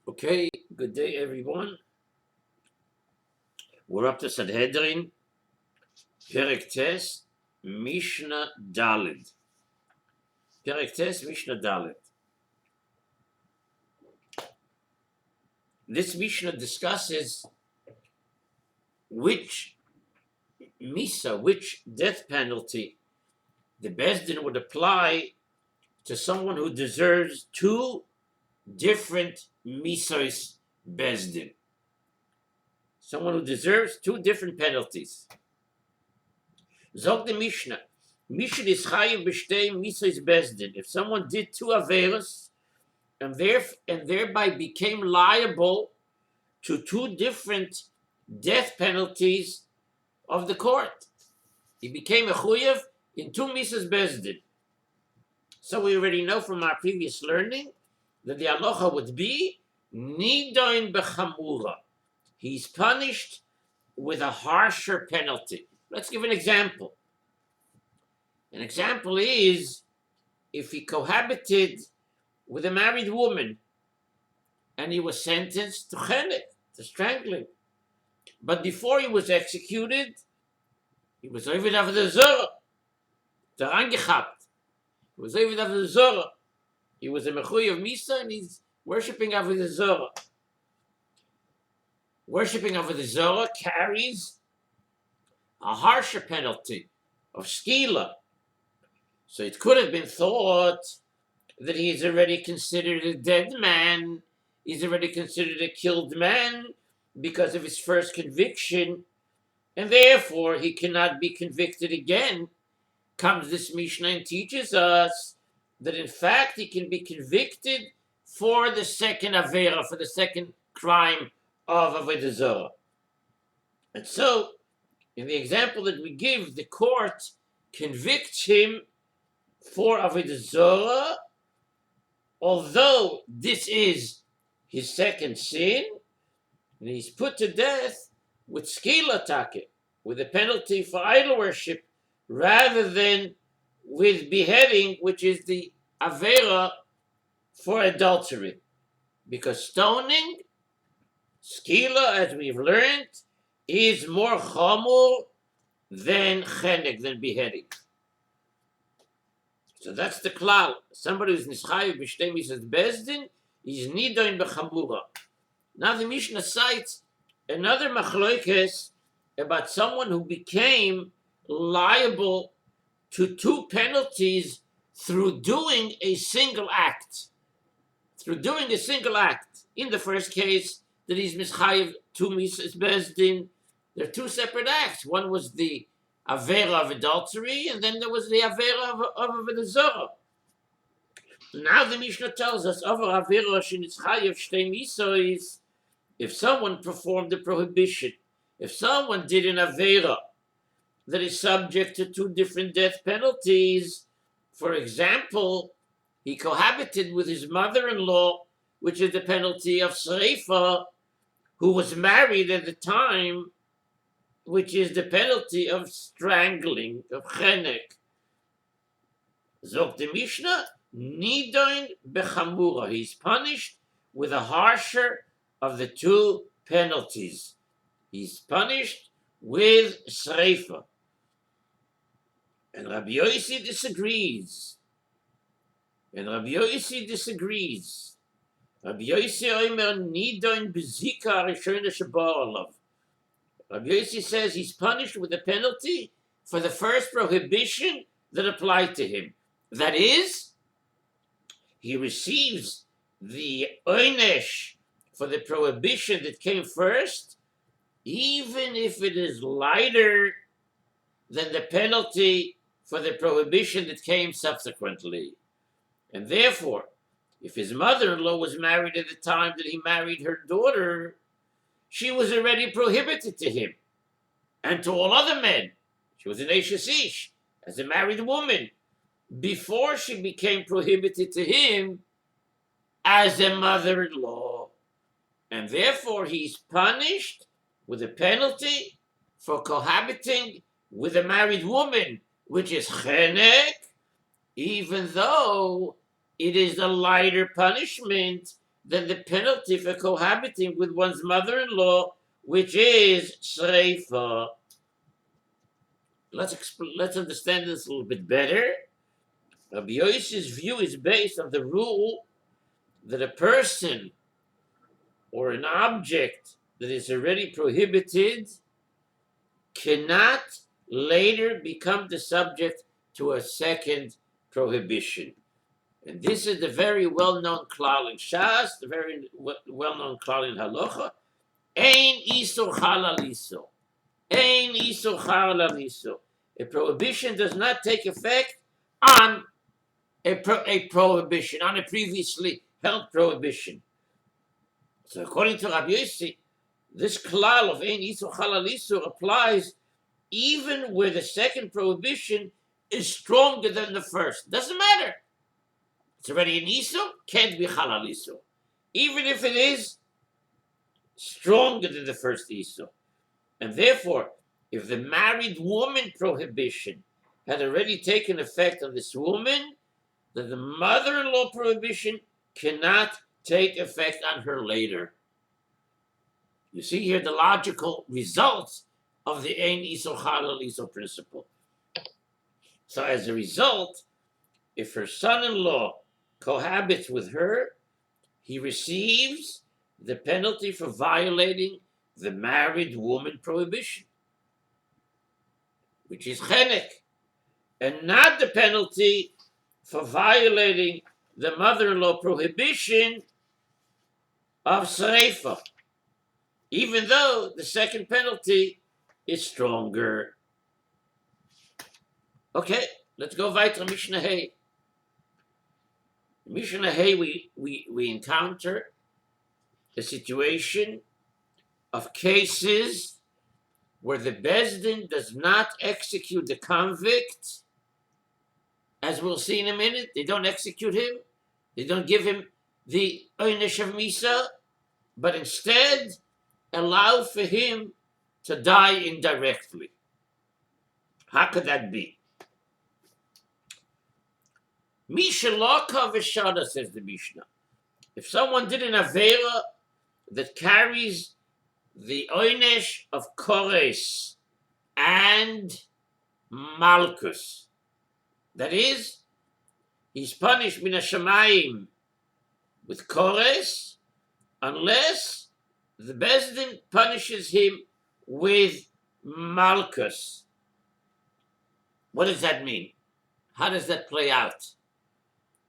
Okay, good day, everyone. We're up to Sanhedrin, Perek Tes, Mishnah Daled. Perek Tes, Mishnah Daled. This Mishnah discusses which misa, which death penalty the Bezdin would apply to someone who deserves two different misas Bezdin. Someone who deserves two different penalties. Zog the Mishnah. Mishnah is chayiv b'shtei misas Bezdin. If someone did two averos and thereby became liable to two different death penalties of the court, he became a chuyev in two misas Bezdin. So we already know from our previous learning that the halacha would be nidoin bechamura. He's punished with a harsher penalty. Let's give an example. An example is if he cohabited with a married woman and he was sentenced to chenek, to strangling. But before he was executed, he was over the zora, the rangechapt. He was over the zora. He was a mechuy of misa and he's worshipping Avodah Zorah. Worshipping Avodah Zorah carries a harsher penalty of skila. So it could have been thought that he is already considered a dead man, he's already considered a killed man because of his first conviction, and therefore he cannot be convicted again. Comes this Mishnah and teaches us that in fact he can be convicted for the second avera, for the second crime of Avodah Zorah. And so, in the example that we give, the court convicts him for Avodah Zorah, although this is his second sin, and he's put to death with skila take, with a penalty for idol worship, rather than with beheading, which is the avera for adultery. Because stoning, skila, as we've learned, is more chamur than chenek, than beheading. So that's the klal. Somebody who's nischayev b'shtei misas Bezdin is nidoin b'chamura. Now the Mishnah cites another machloikes about someone who became liable to two penalties through doing a single act. Through doing a single act. In the first case, that he's mischayev two misas Bezdin, there are two separate acts. One was the avera of adultery, and then there was the avera of Avodah Zorah. Now the Mishnah tells us, avera shenitzchayev shtei misos, if someone performed a prohibition, if someone did an avera that is subject to two different death penalties, for example, he cohabited with his mother-in-law, which is the penalty of sreifa, who was married at the time, which is the penalty of strangling, of chenek. Zog the Mishnah, nidoin bechamura. He's punished with a harsher of the two penalties. He's punished with sreifa. And Rabbi Yossi disagrees. Rabbi Yossi oimer nidoin bezika rishona shabar alav. Rabbi Yossi says he's punished with a penalty for the first prohibition that applied to him. That is, he receives the oinesh for the prohibition that came first, even if it is lighter than the penalty for the prohibition that came subsequently. And therefore, if his mother-in-law was married at the time that he married her daughter, she was already prohibited to him and to all other men. She was an Eishes Ish, as a married woman, before she became prohibited to him as a mother-in-law. And therefore he's punished with a penalty for cohabiting with a married woman, which is chenek, even though it is a lighter punishment than the penalty for cohabiting with one's mother-in-law, which is shreifa. Let's understand this a little bit better. Rabbi Yossi's view is based on the rule that a person or an object that is already prohibited cannot later become the subject to a second prohibition. And this is the very well-known klal in Shas, the very well-known klal in Halacha. Ein isur chala liso. Ein isur chala liso. A prohibition does not take effect on a prohibition, on a previously held prohibition. So according to Rabbi Yossi, this klal of ein isur chala liso applies even where the second prohibition is stronger than the first. Doesn't matter. It's already an isur, can't be halal isur. Even if it is stronger than the first isur. And therefore, if the married woman prohibition had already taken effect on this woman, then the mother-in-law prohibition cannot take effect on her later. You see here the logical results of the ein isur halal isur principle. So as a result, if her son-in-law cohabits with her, he receives the penalty for violating the married woman prohibition, which is chenek, and not the penalty for violating the mother-in-law prohibition of sreifa, even though the second penalty is stronger. Okay, let's go weiter. Mishnah Hay. Mishnah Hay, we encounter a situation of cases where the Bezdin does not execute the convict, as we'll see in a minute. They don't execute him. They don't give him the Oynesh of Misa, but instead allow for him to die indirectly. How could that be? Misha Laka Vishana, says the Mishnah. If someone did an Avera that carries the Oynesh of Kores and Malchus, that is, he's punished min hashamayim with Kores unless the Bezdin punishes him with Malchus. What does that mean? How does that play out?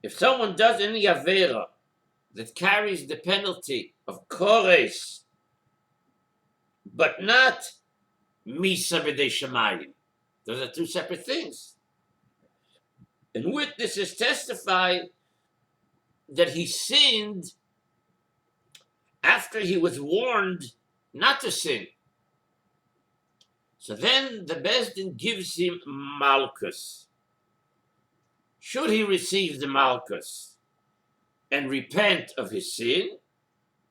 If someone does any Avera that carries the penalty of Kores, but not Misa b'dei Shamayim, those are two separate things. And witnesses testify that he sinned after he was warned not to sin. So then the Bezdin gives him Malchus. Should he receive the Malchus and repent of his sin,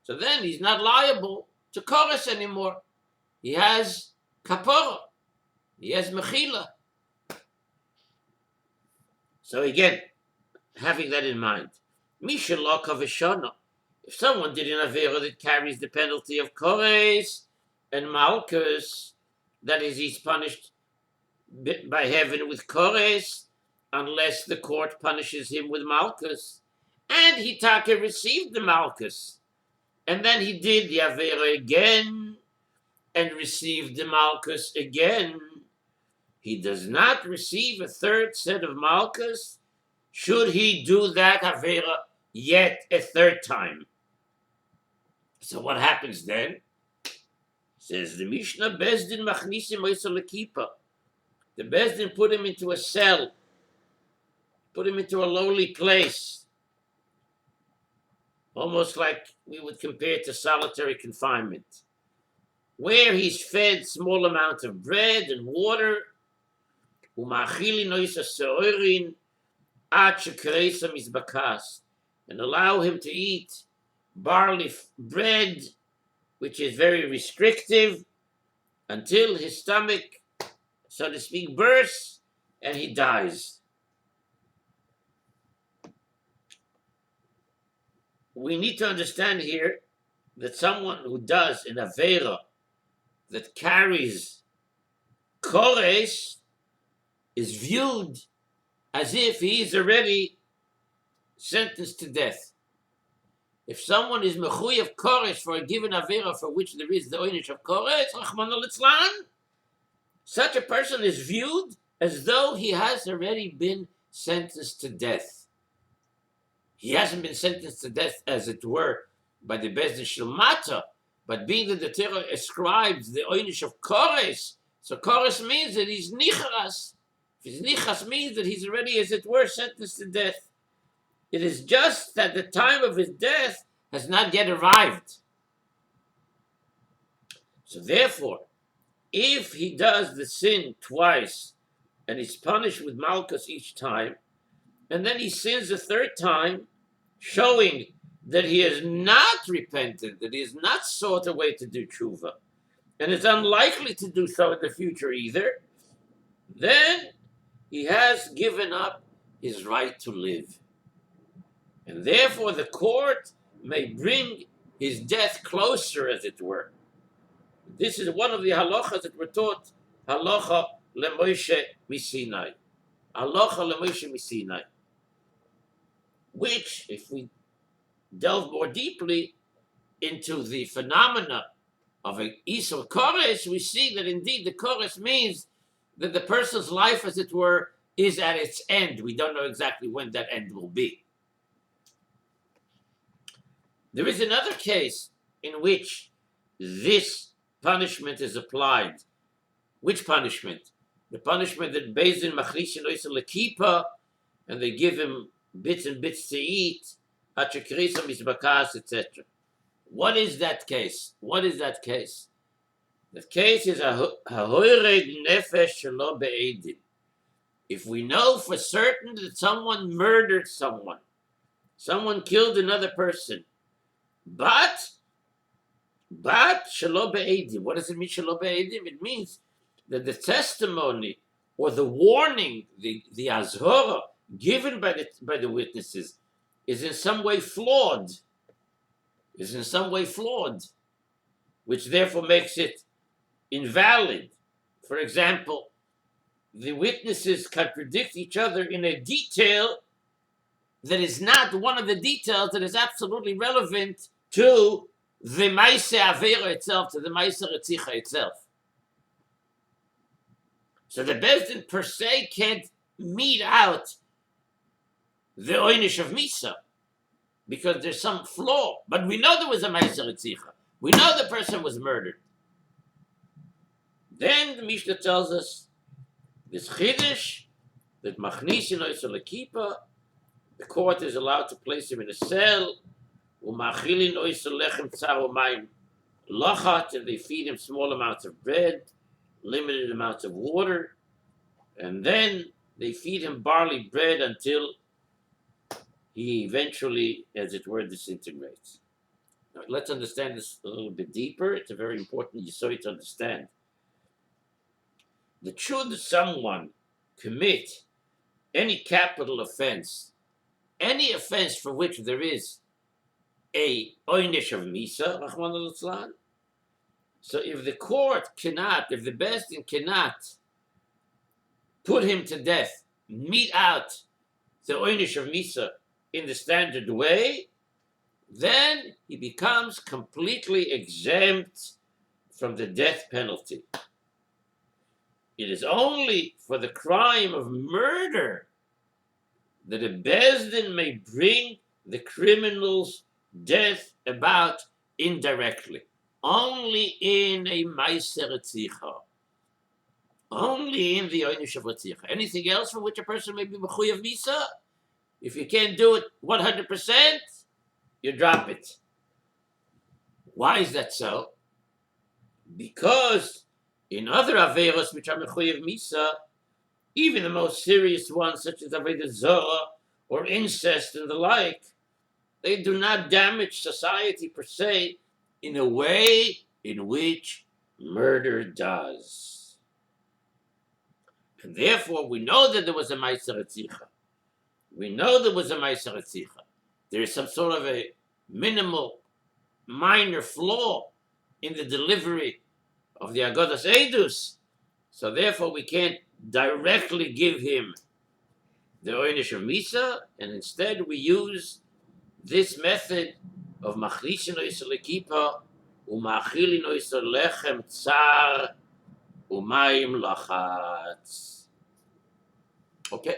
so then he's not liable to Kores anymore. He has Kapora. He has Mechila. So again, having that in mind, Misha Laka Vishana. If someone did an Avera that carries the penalty of Kores and Malchus, that is, he's punished by heaven with Kores, unless the court punishes him with Malchus, and he taka received the Malchus, and then he did the Avera again, and received the Malchus again, he does not receive a third set of Malchus, should he do that Avera yet a third time. So what happens then? Says the Mishnah, Bezdin machnisim oisa lekipa. The Bezdin put him into a cell, put him into a lowly place, almost like we would compare to solitary confinement, where he's fed small amounts of bread and water, and allow him to eat barley bread, which is very restrictive, until his stomach, so to speak, bursts and he dies. we need to understand here that someone who does an Avera that carries Kores is viewed as if he is already sentenced to death. If someone is mechuyev Kores for a given Avera for which there is the oynish of Kores, Rachmana litzlan, such a person is viewed as though he has already been sentenced to death. He hasn't been sentenced to death, as it were, by the Bezdin Shilmata, but being that the Torah ascribes the oynish of Kores, so Kores means that he's nichras. If he's nichras means that he's already, as it were, sentenced to death. It is just that the time of his death has not yet arrived. So therefore, if he does the sin twice and he's punished with Malchus each time, and then he sins a third time, showing that he has not repented, that he has not sought a way to do tshuva, and is unlikely to do so in the future either, then he has given up his right to live. And therefore the court may bring his death closer, as it were. This is one of the halachas that were taught, halacha leMoshe miSinai. Halacha leMoshe miSinai. Which, if we delve more deeply into the phenomena of an Isur Kores, we see that indeed the Kores means that the person's life, as it were, is at its end. We don't know exactly when that end will be. There is another case in which this punishment is applied. Which punishment? The punishment that Bezdin Machlishin Oisel Lekipa, and they give him bits and bits to eat, Hachakrisa Mizbakas, etc. What is that case? What is that case? The case is a Hahoired Nefesh Shelo Be'edin. If we know for certain that someone murdered someone killed another person, but Shelo Be'edim. What does it mean, Shelo Be'edim? It means that the testimony or the warning, the azhora given by the witnesses is in some way flawed. Which therefore makes it invalid. For example, the witnesses contradict each other in a detail that is not one of the details that is absolutely relevant to the Maaseh Avera itself, to the Maaseh Retzicha itself. So the Bezdin per se can't mete out the Oynish of Misa because there's some flaw. But we know there was a Maaseh Retzicha. We know the person was murdered. Then the Mishnah tells us this Chiddush that Machnisin Oisel Lekipa, the court is allowed to place him in a cell, and they feed him small amounts of bread, limited amounts of water, and then they feed him barley bread until he eventually, as it were, disintegrates. Now, let's understand this a little bit deeper. It's a very important yesod to understand. That should someone commit any capital offense, any offense for which there is a oynish of misa, Rachmana litzlan, so if the court cannot, if the Bezdin cannot put him to death, mete out the oynish of misa in the standard way, then he becomes completely exempt from the death penalty. It is only for the crime of murder that a Bezdin may bring the criminal's death about indirectly. Only in a Maaseh Retzicha. Only in the Oynish of Retzicha. Anything else for which a person may be Mechuyev Misa, if you can't do it 100%, you drop it. Why is that so? Because in other Averos which are Mechuyev Misa, even the most serious ones such as Avodah Zorah or incest and the like, they do not damage society per se in a way in which murder does. And therefore, we know that there was a Maaseh Retzicha. We know there was a Maaseh Retzicha. There is some sort of a minimal, minor flaw in the delivery of the Agodas Eidus. So therefore, we can't directly give him the Oynish Misa, and instead we use this method of Machlishin Oisel Kippah, Umachilin Oisel Lechem Tsar, Umayim Lachatz. Okay.